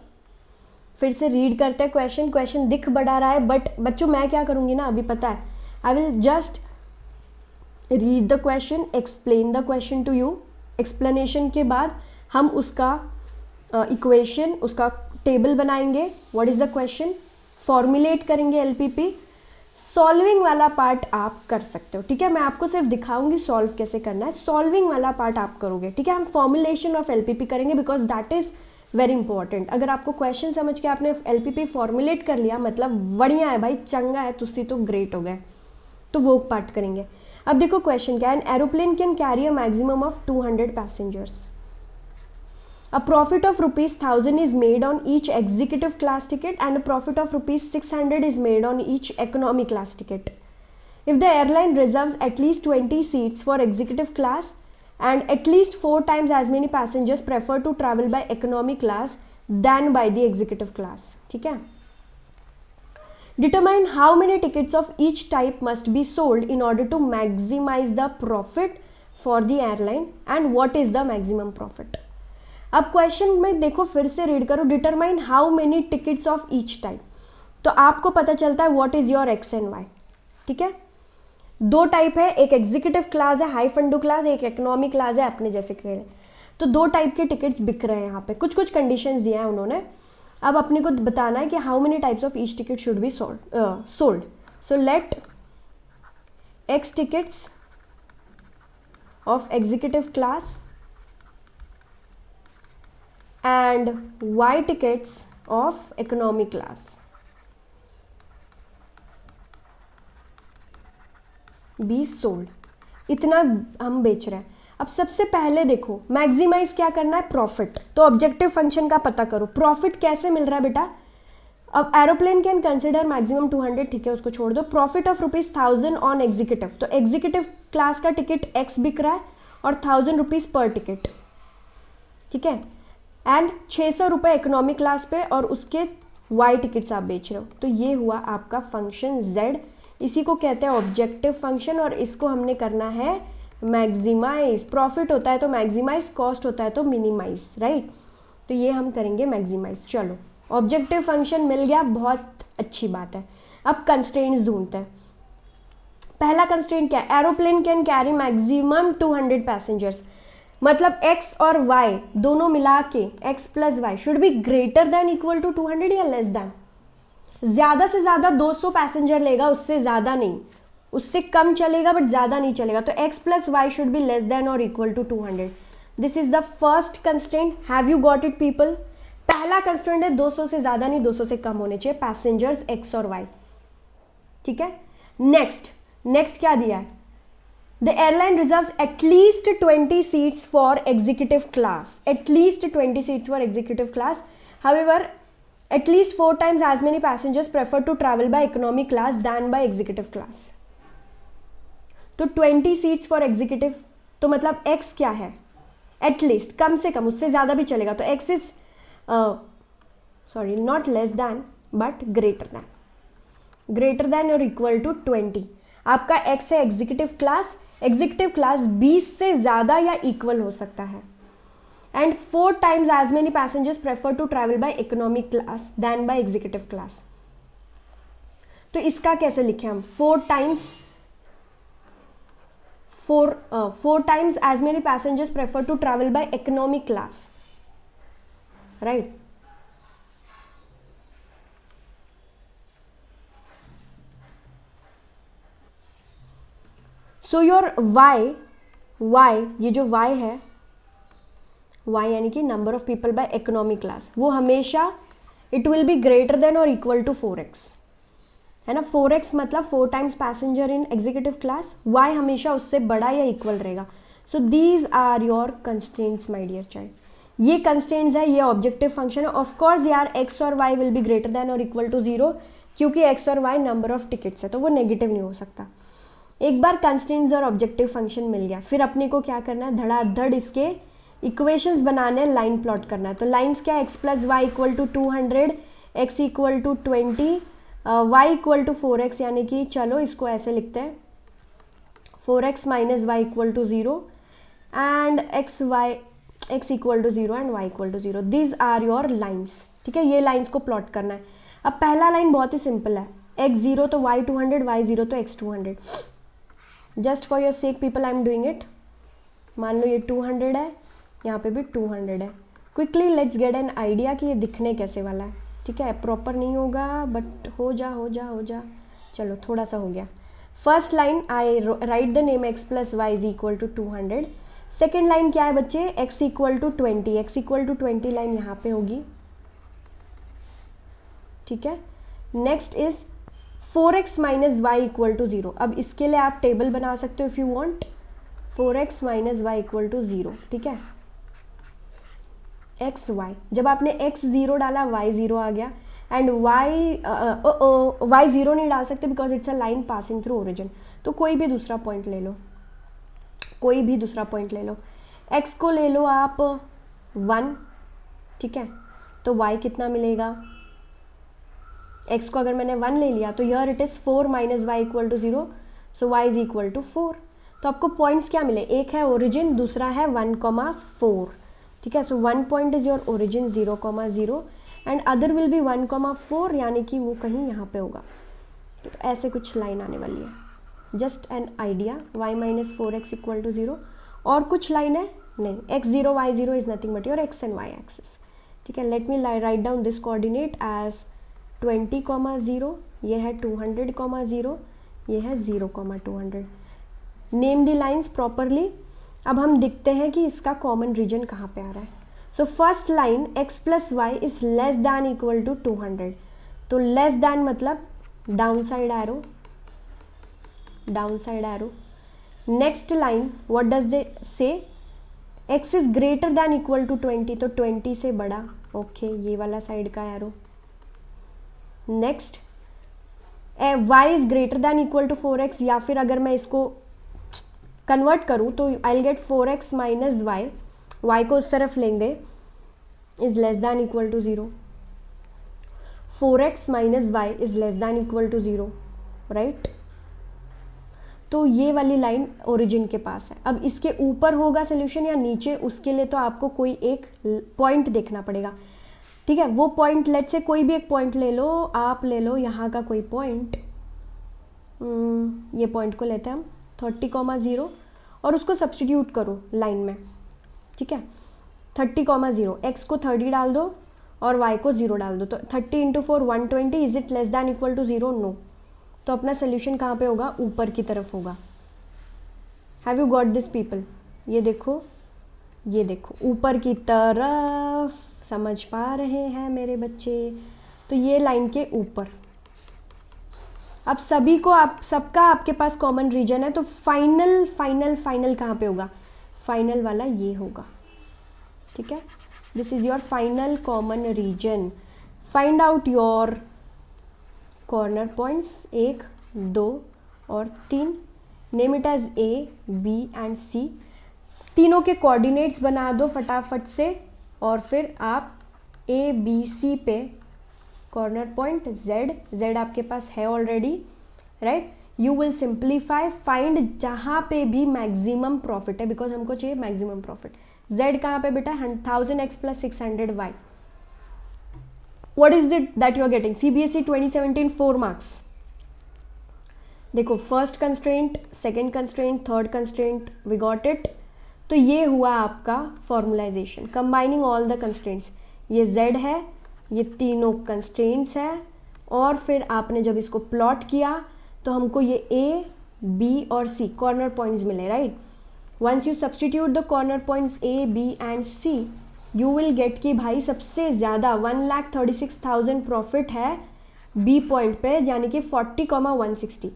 फिर से रीड करते हैं क्वेश्चन. क्वेश्चन दिख बढ़ा रहा है बट बच्चों मैं क्या करूँगी ना, अभी पता है, I will just read the question, explain the question to you. Explanation के बाद हम उसका इक्वेशन, उसका टेबल बनाएंगे. What is the question, formulate करेंगे LPP. सॉल्विंग वाला पार्ट आप कर सकते हो, ठीक है? मैं आपको सिर्फ दिखाऊंगी सॉल्व कैसे करना है, सॉल्विंग वाला पार्ट आप करोगे. ठीक है, हम फॉर्मुलेशन ऑफ LPP करेंगे because that is very important. अगर आपको क्वेश्चन समझ के आपने LPP फॉर्मुलेट कर लिया, मतलब बढ़िया है भाई, चंगा है, तुसी तो ग्रेट हो गए. तो वो पार्ट करेंगे. अब देखो क्वेश्चन क्या है. An aeroplane can carry a maximum of 200 passengers. A profit of rupees 1,000 is made on each executive class ticket and a profit of rupees 600 is made on each economy class ticket. If the airline reserves at least 20 seats for executive class and at least 4 times as many passengers prefer to travel by economy class than by the executive class. ठीक है? Determine how many tickets of each type must be sold in order to maximize the profit for the airline and what is the maximum profit. अब question में देखो, फिर से read करो. Determine how many tickets of each type. तो आपको पता चलता है what is your X and Y. ठीक है, 2 टाइप है, एक एग्जीक्यूटिव क्लास है, हाई फंडू क्लास, एक इकोनॉमी क्लास है अपने जैसे कह रहे. तो 2 टाइप के टिकट्स बिक रहे हैं यहाँ पे. कुछ कुछ कंडीशंस दिया है उन्होंने. अब अपने को बताना है कि how many types of each ticket should be sold. So let X tickets of executive class and Y tickets of economy class be sold. इतना हम बेच रहे हैं. अब सबसे पहले देखो मैक्सिमाइज क्या करना है, प्रॉफिट. तो ऑब्जेक्टिव फंक्शन का पता करो. प्रॉफिट कैसे मिल रहा है बेटा. अब एरोप्लेन कैन कंसिडर मैक्सिमम 200, ठीक है, उसको छोड़ दो. Profit of rupees 1,000 on executive. तो एग्जीक्यूटिव क्लास का टिकट X बिक रहा है और 1,000 रुपीज पर टिकट. ठीक है, एंड 600 रुपये इकोनॉमी क्लास पे और उसके Y टिकट्स आप बेच रहे हो. तो ये हुआ आपका फंक्शन Z. इसी को कहते हैं ऑब्जेक्टिव फंक्शन और इसको हमने करना है मैक्सिमाइज. प्रॉफिट होता है तो मैक्सिमाइज, कॉस्ट होता है तो मिनिमाइज, राइट? तो ये हम करेंगे मैक्सिमाइज. चलो ऑब्जेक्टिव फंक्शन मिल गया, बहुत अच्छी बात है. अब कंस्ट्रेंट्स ढूंढते हैं. पहला कंस्ट्रेंट क्या है, aeroplane can carry maximum 200 passengers. मतलब X और Y दोनों मिला के X plus Y should be greater than equal to 200 या लेस देन. ज़्यादा से ज़्यादा 200 पैसेंजर लेगा, उससे ज़्यादा नहीं. उससे कम चलेगा बट ज़्यादा नहीं चलेगा. तो X plus Y should be less than और equal to 200. This is the first constraint. Have you got it people. पहला कंस्ट्रेंट है 200 से ज़्यादा नहीं, 200 से कम होने चाहिए पैसेंजर्स X और Y. ठीक है, नेक्स्ट क्या दिया है, The airline reserves at least 20 seats for executive class. At least 20 seats for executive class. However, at least 4 times as many passengers prefer to travel by economy class than by executive class. तो 20 seats for executive तो मतलब x क्या है, at least कम से कम, उससे ज़्यादा भी चलेगा, तो x is sorry not less than but greater than और इक्वल टू 20। आपका x है एग्जीक्यूटिव क्लास 20 से ज़्यादा या इक्वल हो सकता है। And 4 times as many passengers prefer to travel by economy class than by executive class। तो इसका कैसे लिखें हम, 4 times as many passengers prefer to travel by economy class, right? So your y, ये जो y है, y यानी कि number of people by economy class, वो हमेशा it will be greater than और इक्वल टू 4x, है ना। 4x मतलब 4 times passenger in executive class, y हमेशा उससे बड़ा या इक्वल रहेगा। So these are your constraints my dear child. ये कंस्ट्रेंट्स है, ये ऑब्जेक्टिव फंक्शन है। ऑफ कोर्स यार x और y will be greater than और इक्वल टू 0, क्योंकि x और y नंबर ऑफ टिकट्स है, तो वो नेगेटिव नहीं हो सकता। एक बार कंस्ट्रेंट्स और ऑब्जेक्टिव फंक्शन मिल गया, फिर अपने को क्या करना है, धड़ाधड़ इसके इक्वेशंस बनाने, लाइन प्लॉट करना है। तो लाइंस क्या है, x plus y equal to 200, x equal to 20, y equal to 4x, यानी कि चलो इसको ऐसे लिखते हैं 4x minus y equal to 0 and x equal to 0 and y equal to 0। These are your lines, ठीक है। ये लाइन्स को प्लॉट करना है। अब पहला लाइन बहुत ही सिंपल है, x 0 तो y 200, y 0 तो x 200। Just for your sake people I am doing it. मान लो ये 200 है, यहाँ पे भी 200 है। Quickly let's get an idea कि ये दिखने कैसे वाला है, ठीक है। प्रॉपर नहीं होगा बट हो जा, चलो थोड़ा सा हो गया। First line I write the name x plus y is equal to 200। Second line क्या है बच्चे, x equal to 20, x equal to 20 line यहाँ पे होगी, ठीक है। Next is 4x minus y equal to 0। अब इसके लिए आप टेबल बना सकते हो if you want, 4x minus y equal to 0, ठीक है। एक्स वाई, जब आपने x 0 डाला y 0 आ गया, एंड y 0 नहीं डाल सकते because it's a line passing through origin. तो कोई भी दूसरा पॉइंट ले लो, x को ले लो आप 1, ठीक है। तो y कितना मिलेगा, x को अगर मैंने 1 ले लिया तो here it is 4 minus y equal to 0, so y is equal to 4। तो आपको पॉइंट्स क्या मिले, एक है ओरिजिन, दूसरा है 1,4, ठीक है। सो 1 point is your origin 0,0 and other will be 1,4, यानी कि वो कहीं यहाँ पे होगा। तो ऐसे कुछ लाइन आने वाली है, just an idea. y minus 4x equal to 0, और कुछ लाइन है नहीं, x 0 y 0 is nothing but your x and y axis, ठीक है। Let me write down this coordinate as 20,0, ये है 200,0, ये है 0,200। Name the lines properly. अब हम देखते हैं कि इसका कॉमन रीजन कहाँ पे आ रहा है। So first line x plus y is less than equal to 200, तो लेस दैन मतलब down side arrow. Next line what does they say, x is greater than equal to 20, तो 20 से बड़ा, ओके, ये वाला साइड का arrow. Next y is greater than equal to 4x, या फिर अगर मैं इसको कन्वर्ट करूँ तो I will get 4x minus y को उस तरफ लेंगे, is less than equal to 0। 4x minus y is less than equal to 0, right. तो ये वाली लाइन ओरिजिन के पास है। अब इसके ऊपर होगा सोल्यूशन या नीचे, उसके लिए तो आपको कोई एक पॉइंट देखना पड़ेगा, ठीक है। वो पॉइंट लेट से कोई भी एक पॉइंट ले लो, आप ले लो यहाँ का कोई पॉइंट, ये पॉइंट को लेते हैं हम 30,0 और उसको सब्सटीट्यूट करो लाइन में, ठीक है। 30,0, x को 30 डाल दो और y को 0 डाल दो, तो 30 into 4 120, is it less than equal to 0, no. तो अपना सोल्यूशन कहाँ पे होगा, ऊपर की तरफ होगा। Have you got this people, ये देखो ऊपर की तरफ, समझ पा रहे हैं मेरे बच्चे। तो ये लाइन के ऊपर। अब सभी को सबका आपके पास कॉमन रीजन है, तो फाइनल कहाँ पे होगा, फाइनल वाला ये होगा, ठीक है। This is your final common region. Find out your corner points 1, 2 और 3, name it as A, B and C। तीनों के कोऑर्डिनेट्स बना दो फटाफट से, और फिर आप ए बी सी पे कॉर्नर पॉइंट z आपके पास है already, right. You will simplify, find जहाँ पे भी मैक्सिमम प्रॉफिट है, बिकॉज हमको चाहिए मैक्सिमम प्रॉफिट। z कहाँ पे बेटा, 1000x plus 600y। What is it that you are getting, CBSE 2017 4 marks. देखो first constraint, second constraint, third constraint, we got it. तो ये हुआ आपका formulisation, combining all the constraints. ये z है, ये तीनों कंस्ट्रेंट्स हैं, और फिर आपने जब इसको प्लॉट किया तो हमको ये a, b और c कॉर्नर पॉइंट्स मिले, right. Once you substitute the corner points a, b and c, you will get कि भाई सबसे ज़्यादा 1,36,000 प्रॉफिट है b पॉइंट पे, यानी कि 40,160।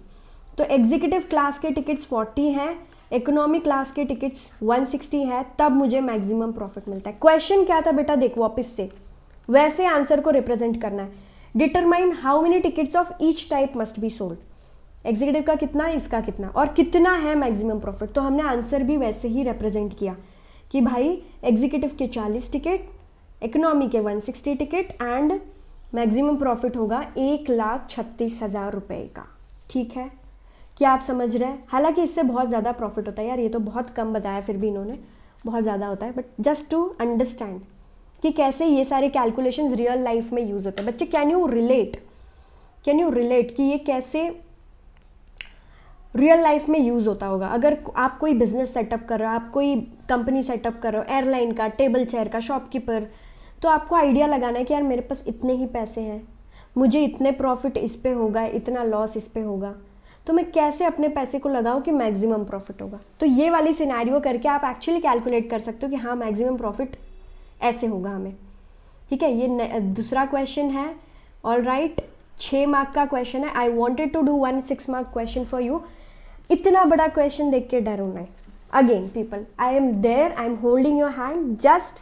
तो एग्जीक्यूटिव क्लास के टिकट्स 40 हैं, इकोनॉमी क्लास के टिकट्स 160 है, तब मुझे मैक्सिमम प्रॉफिट मिलता है। क्वेश्चन क्या था बेटा, देखो वापस से वैसे आंसर को रिप्रेजेंट करना है। Determine how many tickets of each type must be sold. Executive का कितना, इसका कितना, और कितना है मैक्सिमम प्रॉफिट। तो हमने आंसर भी वैसे ही रिप्रेजेंट किया कि भाई एग्जीक्यूटिव के 40 टिकट, इकोनॉमी के 160 टिकट, एंड मैक्सिमम प्रॉफिट होगा 1,36,000 रुपये का। ठीक है, क्या आप समझ रहे हैं। हालांकि इससे बहुत ज़्यादा प्रॉफिट होता है यार, ये तो बहुत कम बताया, फिर भी इन्होंने बहुत ज़्यादा होता है, बट जस्ट टू अंडरस्टैंड कि कैसे ये सारे कैलकुलेशंस रियल लाइफ में यूज़ होते हैं। बच्चे कैन यू रिलेट कि ये कैसे रियल लाइफ में यूज़ होता होगा। अगर आप कोई बिजनेस सेटअप कर रहे हो, आप कोई कंपनी सेटअप कर रहे हो, एयरलाइन का, टेबल चेयर का, शॉपकीपर, तो आपको आइडिया लगाना है कि यार मेरे पास इतने ही पैसे हैं, मुझे इतने प्रॉफिट इस पे होगा, इतना लॉस इस पे होगा, तो मैं कैसे अपने पैसे को लगाऊं कि मैक्सिमम प्रॉफिट होगा। तो ये वाली सिनेरियो करके आप एक्चुअली कैलकुलेट कर सकते हो कि हाँ मैक्सिमम प्रॉफिट ऐसे होगा हमें। ठीक है, ये दूसरा क्वेश्चन है। ऑल राइट, 6 मार्क का क्वेश्चन है। I wanted to do 1 6 mark question for you. इतना बड़ा क्वेश्चन देख के डरो नहीं। Again people, I am there, I am holding your hand, just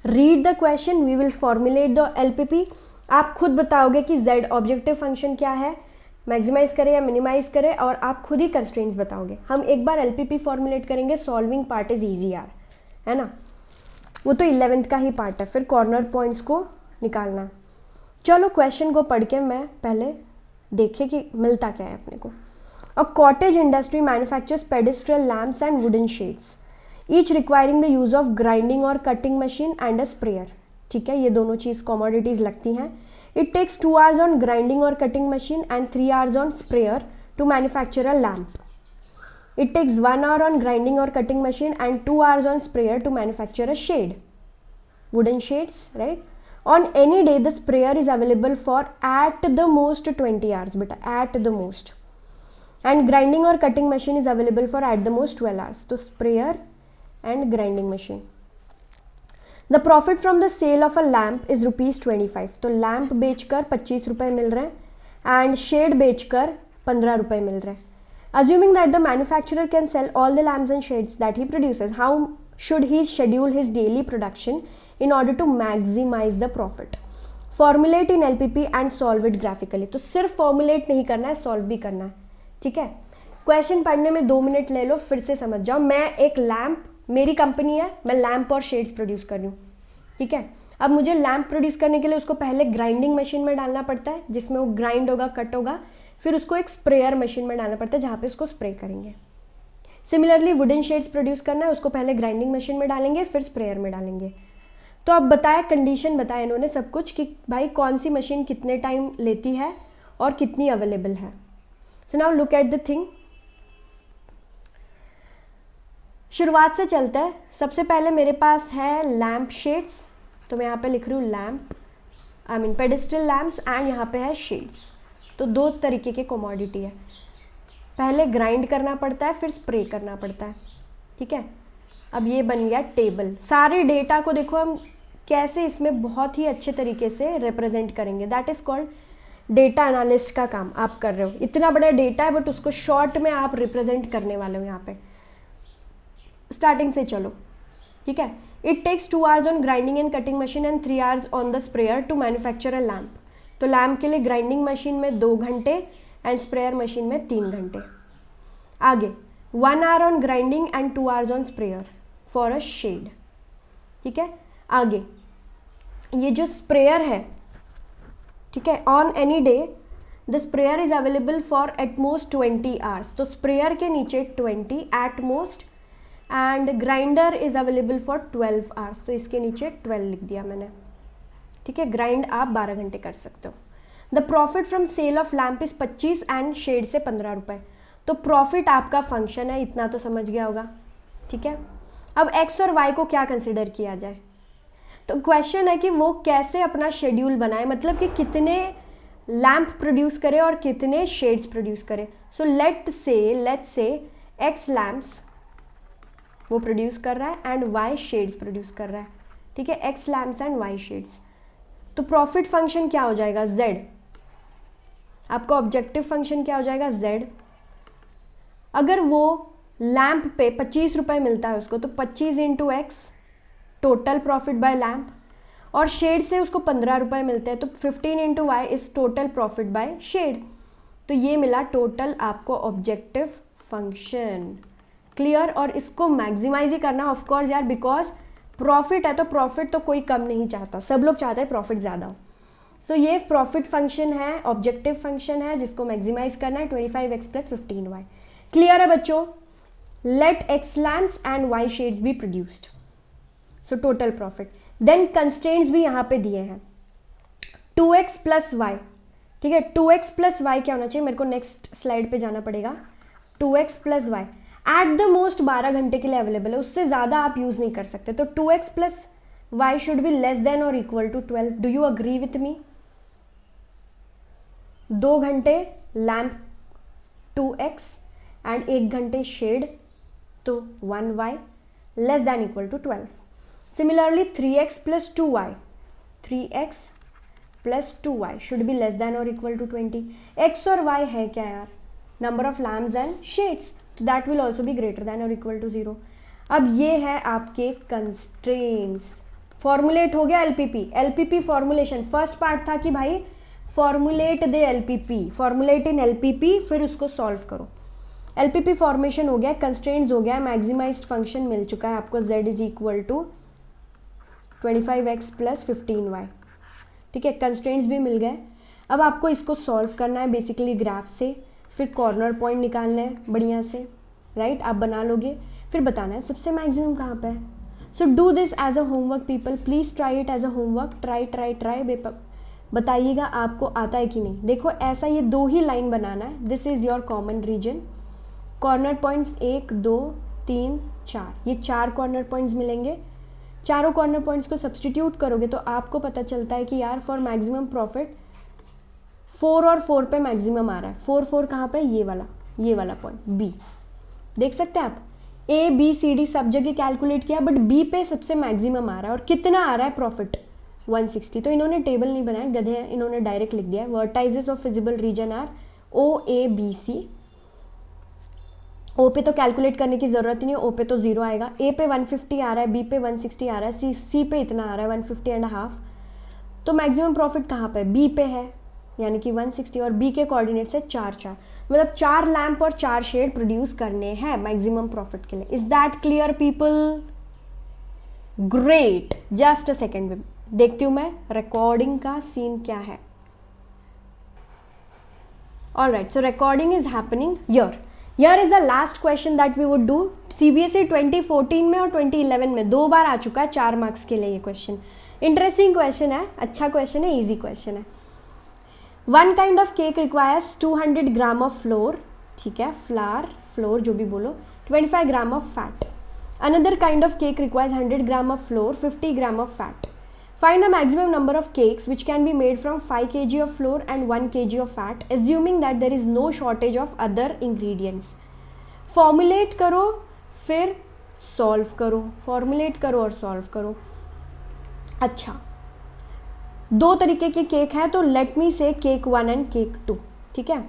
read the question, we will formulate the LPP। आप खुद बताओगे कि z ऑब्जेक्टिव फंक्शन क्या है, मैक्सिमाइज करें या मिनिमाइज करें, और आप खुद ही कंस्ट्रेंट्स बताओगे। हम एक बार LPP फॉर्मुलेट करेंगे, सॉल्विंग पार्ट इज ईजी यार, है ना, वो तो 11th का ही पार्ट है, फिर कॉर्नर पॉइंट्स को निकालना। चलो क्वेश्चन को पढ़ के मैं पहले देखे कि मिलता क्या है अपने को। A cottage industry manufactures pedestal lamps and wooden shades, each requiring the use of grinding और cutting machine and a sprayer. ठीक है, ये दोनों चीज़ कॉमोडिटीज़ लगती हैं। It takes 2 hours on grinding or cutting machine and 3 hours on sprayer to manufacture a lamp. It takes 1 hour on grinding or cutting machine and 2 hours on sprayer to manufacture a shade. Wooden shades, right? On any day, the sprayer is available for at the most 20 hours, beta, at the most. And grinding or cutting machine is available for at the most 12 hours. So sprayer and grinding machine. The profit from the sale of a lamp is ₹25। तो lamp बेचकर 25 रुपये मिल रहे हैं and shade बेचकर 15 रुपये मिल रहे हैं। Assuming that the manufacturer can sell all the lamps and shades that he produces, how should he schedule his daily production in order to maximise the profit. Formulate in LPP and solve it graphically. तो सिर्फ formulate नहीं करना है, solve भी करना है। ठीक है, क्वेश्चन पढ़ने में 2 मिनट ले लो, फिर से समझ जाओ। मैं एक लैम्प, मेरी कंपनी है, मैं लैम्प और शेड्स प्रोड्यूस कर रही हूँ। ठीक है, अब मुझे लैम्प प्रोड्यूस करने के लिए उसको पहले ग्राइंडिंग मशीन में डालना पड़ता है, जिसमें वो ग्राइंड होगा, कट होगा, फिर उसको एक स्प्रेयर मशीन में डालना पड़ता है जहाँ पे उसको स्प्रे करेंगे। सिमिलरली वुडन शेड्स प्रोड्यूस करना है, उसको पहले ग्राइंडिंग मशीन में डालेंगे, फिर स्प्रेयर में डालेंगे। तो अब बताया, कंडीशन बताया इन्होंने सब कुछ कि भाई कौन सी मशीन कितने टाइम लेती है और कितनी अवेलेबल है। So now look at the thing. शुरुआत से चलता है। सबसे पहले मेरे पास है लैम्प शेड्स, तो मैं यहाँ पे लिख रही हूँ lamp, I mean pedestal lamps, and यहाँ पे है शेड्स। तो 2 तरीके के कमोडिटी है, पहले ग्राइंड करना पड़ता है, फिर स्प्रे करना पड़ता है। ठीक है, अब ये बन गया टेबल। सारे डेटा को देखो हम कैसे इसमें बहुत ही अच्छे तरीके से रिप्रेजेंट करेंगे, that is called data analyst का काम आप कर रहे हो। इतना बड़ा डेटा है बट उसको शॉर्ट में आप रिप्रेजेंट करने वाले हो। यहाँ पे स्टार्टिंग से चलो। ठीक है, it takes 2 hours on grinding and cutting machine and 3 hours on the sprayer to manufacture a lamp. तो लैम्प के लिए ग्राइंडिंग मशीन में 2 घंटे एंड स्प्रेयर मशीन में 3 घंटे। आगे 1 hour on grinding and 2 hours on sprayer, for a shade. ठीक है, आगे ये जो स्प्रेयर है, ठीक है, on any day the sprayer is available for at most 20 hours. तो स्प्रेयर के नीचे 20 at most, and grinder is available for 12 hours. तो इसके नीचे 12 लिख दिया मैंने। ठीक है, ग्राइंड आप 12 घंटे कर सकते हो। The profit from sale of lamp is 25 and shade से 15 रुपये। तो प्रॉफिट आपका फंक्शन है, इतना तो समझ गया होगा। ठीक है, अब एक्स और वाई को क्या कंसिडर किया जाए? तो क्वेश्चन है कि वो कैसे अपना शेड्यूल बनाए, मतलब कि कितने लैम्प प्रोड्यूस करे और कितने शेड्स प्रोड्यूस करे। सो लेट्स से एक्स लैम्प्स वो प्रोड्यूस कर रहा है एंड वाई शेड्स प्रोड्यूस कर रहा है। ठीक है, x lamps and y shades. तो प्रॉफिट फंक्शन क्या हो जाएगा? जेड। आपका ऑब्जेक्टिव फंक्शन क्या हो जाएगा? जेड। अगर वो लैम्प पे 25 रुपये मिलता है उसको, तो 25 into x total profit by lamp, और शेड से उसको 15 रुपये मिलते हैं, तो 15 into y is total profit by shade. तो ये मिला टोटल आपको ऑब्जेक्टिव फंक्शन। क्लियर? और इसको मैक्सिमाइज ही करना ऑफकोर्स यार, बिकॉज प्रॉफिट है तो प्रॉफिट तो कोई कम नहीं चाहता, सब लोग चाहते हैं प्रॉफिट ज़्यादा हो। सो ये प्रॉफिट फंक्शन है, ऑब्जेक्टिव फंक्शन है, जिसको मैक्सिमाइज करना है 25x प्लस 15y। क्लियर है बच्चों? Let x lamps and y shades be produced, so total profit. Then constraints भी यहाँ पे दिए हैं, 2x प्लस वाई। ठीक है, 2x प्लस वाई क्या होना चाहिए? मेरे को नेक्स्ट स्लाइड पे जाना पड़ेगा। 2x plus y at the most 12 घंटे के लिए अवेलेबल है, उससे ज़्यादा आप यूज़ नहीं कर सकते। तो 2x plus Y should be less than और equal to 12। Do you agree with me? 2 घंटे लैम्प 2x एंड 1 घंटे शेड, तो 1y less than equal to 12। Similarly 3x plus 2y, 3x plus 2y should be less than और equal to 20। x और y है क्या यार? Number of lamps and shades, तो that will also be greater than और equal to 0। अब ये है आपके कंस्ट्रेंट्स। फॉर्मुलेट हो गया LPP. LPP formulation first part था कि भाई formulate the LPP, formulate in LPP, फिर उसको सॉल्व करो। एलपीपी फॉर्मेशन हो गया, कंस्ट्रेंट्स हो गया, मैक्सिमाइज्ड फंक्शन मिल चुका है आपको, z is equal to 25x plus 15y। ठीक है, कंस्ट्रेंट्स भी मिल गए। अब आपको इसको सॉल्व करना है बेसिकली ग्राफ से, फिर कॉर्नर पॉइंट निकालना है बढ़िया से, राइट? आप बना लोगे, फिर बताना है सबसे मैक्सिमम कहाँ पे है। So do this as a homework people, please try it as a homework. Try बताइएगा आपको आता है कि नहीं। देखो ऐसा ये 2 ही लाइन बनाना है, this is your common region. Corner points 1 2 3 4, ये 4 कॉर्नर पॉइंट्स मिलेंगे। चारों कॉर्नर पॉइंट्स को सब्सटीट्यूट करोगे तो आपको पता चलता है कि यार फॉर मैक्सिमम प्रॉफिट 4 और 4 पे मैक्सिमम आ रहा है। 4 4 कहाँ पे? ये वाला पॉइंट बी। देख सकते हैं आप, ए बी सी डी सब जगह कैलकुलेट किया, बट बी पे सबसे मैक्सिमम आ रहा है। और कितना आ रहा है प्रॉफिट? 160। तो इन्होंने टेबल नहीं बनाया, गधे हैं, इन्होंने डायरेक्ट लिख दिया vertices of feasible region are O A B C. O पे तो कैलकुलेट करने की ज़रूरत ही नहीं, ओ पे तो 0 आएगा। ए पे 150 आ रहा है, बी पे 160 आ रहा है, सी पे इतना आ रहा है 150.5। तो मैक्सिमम प्रॉफिट कहाँ पे? बी पे है, यानी कि 160, और बी के कोऑर्डिनेट से 4 4, मतलब 4 लैम्प और 4 शेड प्रोड्यूस करने हैं मैक्सिमम प्रॉफिट के लिए। Is that clear people? Great. Just a second में देखती हूँ मैं रिकॉर्डिंग का सीन क्या है। Alright, so recording is happening here. Here is the last question that we would do. CBSE 2014 में और 2011 में 2 बार आ चुका है 4 मार्क्स के लिए ये क्वेश्चन। इंटरेस्टिंग क्वेश्चन है, अच्छा क्वेश्चन है, इजी क्वेश्चन है। 1 kind of cake requires 200 gram of floor, ठीक है, फ्लोर जो भी बोलो, 25 gram of fat. Another kind of cake requires 100 gram of floor, 50 gram of fat. Find the maximum number of cakes which can be made from 5 kg of flour and 1 kg of fat, assuming that there is no shortage of other ingredients. Formulate करो फिर solve करो, formulate करो और solve करो। अच्छा, 2 तरीके के cake है, तो let me say cake 1 and cake 2, ठीक है?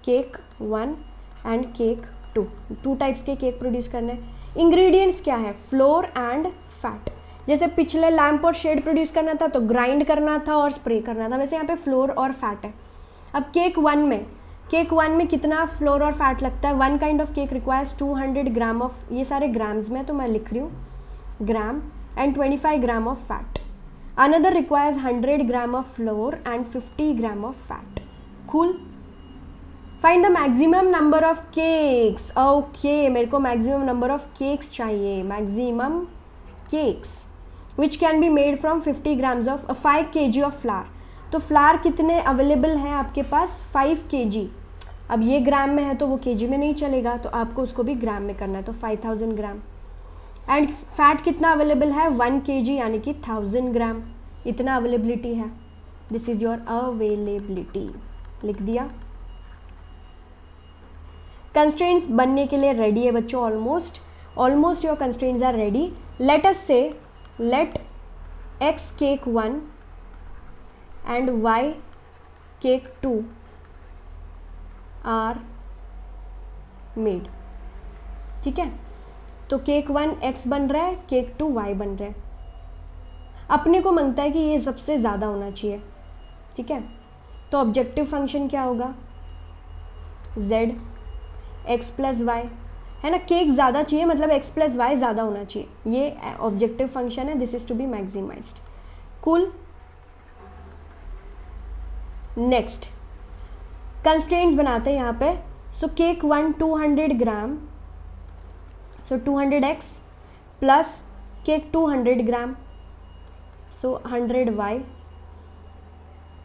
cake 1 and cake 2, 2 टाइप्स के केक प्रोड्यूस करने हैं। इंग्रेडिएंट्स क्या है? Floor and fat. जैसे पिछले लैम्प और शेड प्रोड्यूस करना था तो ग्राइंड करना था और स्प्रे करना था, वैसे यहाँ पे फ्लोर और फैट है। अब केक 1 में केक 1 में कितना फ्लोर और फैट लगता है? One kind of cake requires 200 gram of, ये सारे ग्राम्स में तो मैं लिख रही हूँ gram, and 25 gram of fat. Another requires 100 gram of flour and 50 gram of fat. Cool. Find the maximum number of cakes. Okay, मेरे को मैक्सिमम नंबर ऑफ केक्स चाहिए. Maximum cakes which can be made from 50 grams of 5 kg of flour. तो flour कितने available हैं आपके पास? 5 kg. अब ये ग्राम में है तो वो kg में नहीं चलेगा, तो आपको उसको भी ग्राम में करना है, तो 5000 ग्राम. एंड फैट कितना अवेलेबल है? 1 kg यानी कि 1000 ग्राम. इतना अवेलेबिलिटी है. This is your availability. लिख दिया. कंस्ट्रेंट्स बनने के लिए रेडी है बच्चों. Almost your constraints are ready. Let us say let x cake 1 and y cake 2 are made. ठीक है, तो केक 1 x बन रहा है, केक 2 y बन रहा है. अपने को मांगता है कि ये सबसे ज़्यादा होना चाहिए. ठीक है, तो ऑब्जेक्टिव फंक्शन क्या होगा? z x प्लस वाई है ना. केक ज़्यादा चाहिए मतलब x प्लस वाई ज़्यादा होना चाहिए. ये ऑब्जेक्टिव फंक्शन है. This is to be maximised. Cool. Next constraints बनाते हैं यहाँ पे. So cake 1 200 gram, so 200x plus cake 200 gram, so 100y.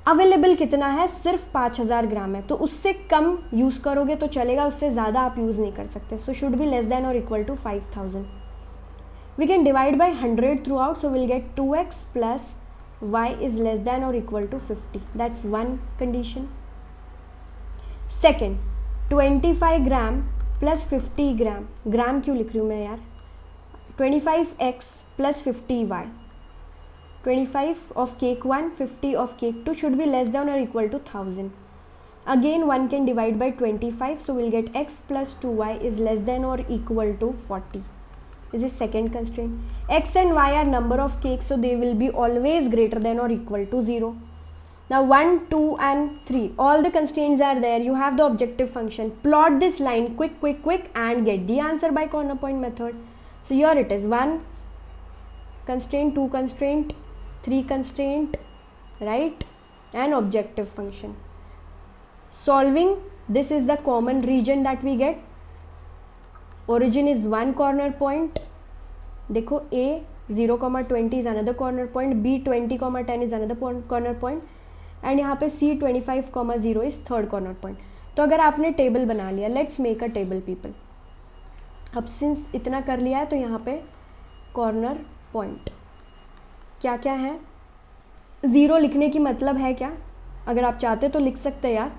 Available कितना है? सिर्फ 5000 ग्राम है, तो उससे कम यूज़ करोगे तो चलेगा, उससे ज़्यादा आप यूज़ नहीं कर सकते. So should be less than और equal to 5000. We can divide by 100 throughout, so will get 2x plus y is less than और equal to 50. That's one condition. Second, 25 gram plus 50 gram. Gram क्यों लिख रही हूँ मैं यार? 25x plus 50y. 25 of cake 1, 50 of cake 2 should be less than or equal to 1000. Again, one can divide by 25, so we'll get x plus 2y is less than or equal to 40. This is second constraint. X and y are number of cakes, so they will be always greater than or equal to 0. Now 1, 2 and 3, all the constraints are there. You have the objective function. Plot this line quick and get the answer by corner point method. So here it is, 1 constraint, 2 constraint, 3 constraint, right, and objective function. Solving, this is the common region that we get. Origin is one corner point. देखो A 0,20 is another corner point, B 20,10 is another corner point, and यहाँ पे C 25,0 is third corner point. तो अगर आपने table बना लिया, let's make a table people. अब since इतना कर लिया है तो यहाँ पे कॉर्नर पॉइंट क्या क्या है? 0 लिखने की मतलब है क्या? अगर आप चाहते तो लिख सकते हैं यार,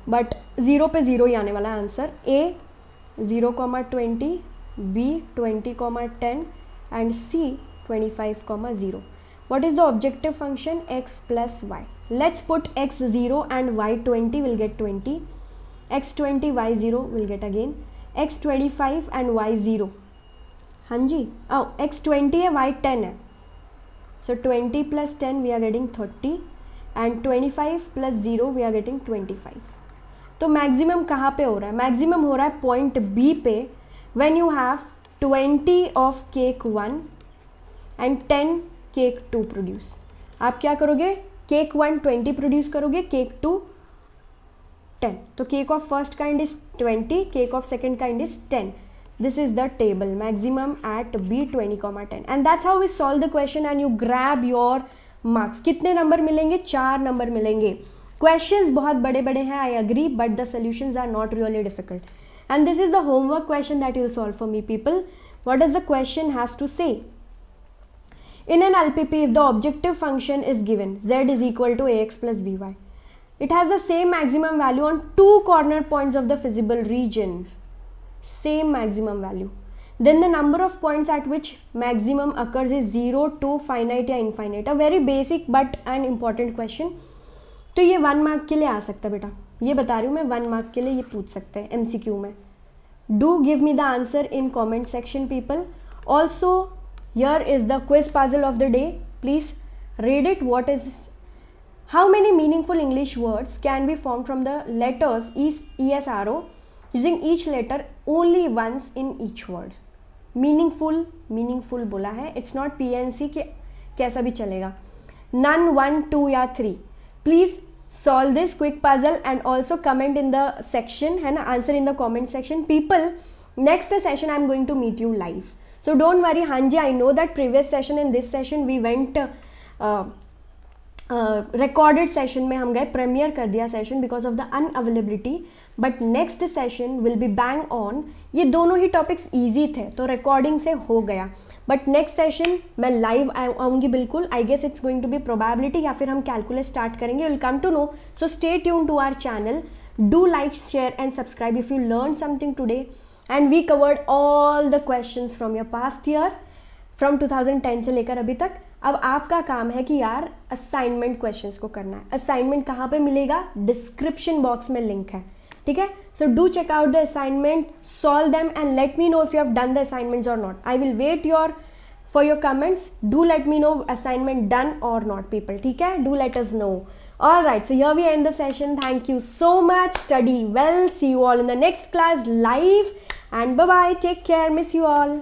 बट 0 पे 0 ही आने वाला है answer. A 0,20, B 20,10 and C 25,0. What is the objective function? X plus y. Let's put x 0 and y 20 will get 20. X 20, y 0 will get again. X 25 and y 0. हाँ जी, x 20 है, y 10 है. So 20 plus 10 we are getting 30 and 25 plus 0 we are getting 25. तो maximum कहाँ पे हो रहा है? Maximum हो रहा है पॉइंट B पे when you have 20 of cake 1 and 10 cake 2 produce. आप क्या करोगे? केक 1 20 प्रोड्यूस करोगे, केक 2 10. तो cake of first kind is 20, cake of second kind is 10. This is the table, maximum at B 20,10, and that's how we solve the question and you grab your marks. कितने number मिलेंगे? 4 number मिलेंगे. Questions बहुत बड़े बड़े हैं, I agree, but the solutions are not really difficult. And this is the homework question that you'll solve for me, people. What does the question has to say? In an LPP, if the objective function is given, z is equal to ax plus by, it has the same maximum value on 2 corner points of the feasible region. Same maximum value. Then the number of points at which maximum occurs is 0 to finite या infinite. A very basic but an important question. तो ये 1 mark के लिए आ सकता है बेटा, ये बता रही हूँ मैं, 1 मार्क के लिए ये पूछ सकते हैं MCQ में. Do give me the answer in comment section, people. Also, here is the quiz puzzle of the day. Please read it. What is How many meaningful English words can be formed from the letters ESRO using each letter only once in each word? Meaningful बोला है, it's not PNC कि कैसा भी चलेगा. None, 1, 2 या 3. Please solve this quick puzzle and also comment in the section, है ना, answer in the comment section. People, next session I'm going to meet you live, so don't worry. हाँ जी, I know that previous session and this session we went recorded session में हम गए, premiere कर दिया session because of the unavailability, but next session will be bang on. ये दोनों ही topics easy थे तो रिकॉर्डिंग से हो गया, बट नेक्स्ट सेशन मैं लाइव आऊँगी बिल्कुल. I guess it's going to be probability या फिर हम कैलकुलेट स्टार्ट करेंगे. Will come to know, so stay tune to our channel. Do like, share and subscribe if you learn something today. And we covered all the questions from your past year, from 2010 से लेकर अभी तक. अब आपका काम है कि यार असाइनमेंट क्वेश्चंस को करना है. असाइनमेंट कहाँ पे मिलेगा? डिस्क्रिप्शन बॉक्स में लिंक है, ठीक है. So do check out the assignment, solve them and let me know if you have done the assignments or not. I will wait for your comments. Do let me know assignment done or not people, ठीक है. Do let us know. Alright, so here we end the session. Thank you so much. Study well. See you all in the next class live. And bye-bye. Take care. Miss you all.